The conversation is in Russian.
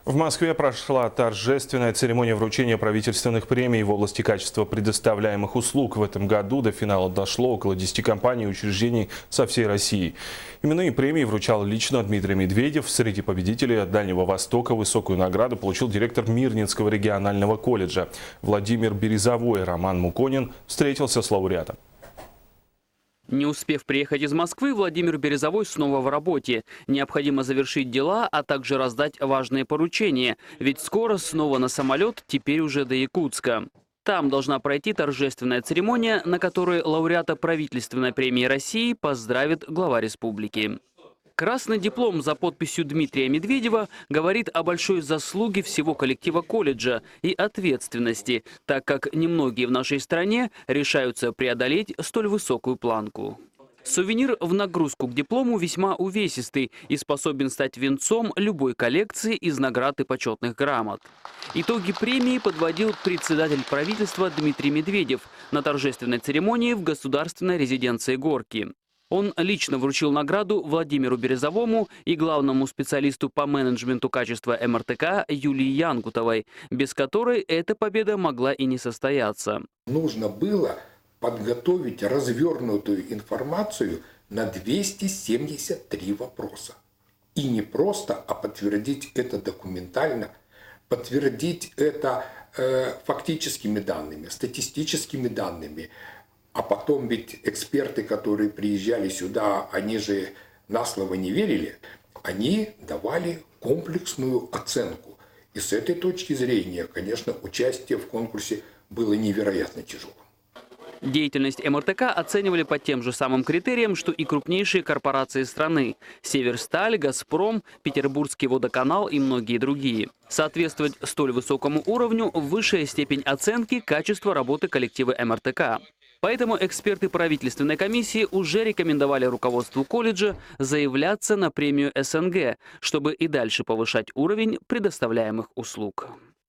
В Москве прошла торжественная церемония вручения правительственных премий в области качества предоставляемых услуг. В этом году до финала дошло около 10 компаний и учреждений со всей России. Именные премии вручал лично Дмитрий Медведев. Среди победителей от Дальнего Востока высокую награду получил директор Мирнинского регионального колледжа Владимир Березовой. Роман Муконин встретился с лауреатом. Не успев приехать из Москвы, Владимир Березовой снова в работе. Необходимо завершить дела, а также раздать важные поручения. Ведь скоро снова на самолет, теперь уже до Якутска. Там должна пройти торжественная церемония, на которой лауреата правительственной премии России поздравит глава республики. Красный диплом за подписью Дмитрия Медведева говорит о большой заслуге всего коллектива колледжа и ответственности, так как немногие в нашей стране решаются преодолеть столь высокую планку. Сувенир в нагрузку к диплому весьма увесистый и способен стать венцом любой коллекции из наград и почетных грамот. Итоги премии подводил председатель правительства Дмитрий Медведев на торжественной церемонии в государственной резиденции Горки. Он лично вручил награду Владимиру Березовому и главному специалисту по менеджменту качества МРТК Юлии Янгутовой, без которой эта победа могла и не состояться. Нужно было подготовить развернутую информацию на 273 вопроса. И не просто, а подтвердить это документально, подтвердить это фактическими данными, статистическими данными. А потом ведь эксперты, которые приезжали сюда, они же на слово не верили, они давали комплексную оценку. И с этой точки зрения, конечно, участие в конкурсе было невероятно тяжелым. Деятельность МРТК оценивали по тем же самым критериям, что и крупнейшие корпорации страны – Северсталь, Газпром, Петербургский водоканал и многие другие. Соответствовать столь высокому уровню – высшая степень оценки качества работы коллектива МРТК. Поэтому эксперты правительственной комиссии уже рекомендовали руководству колледжа заявляться на премию СНГ, чтобы и дальше повышать уровень предоставляемых услуг.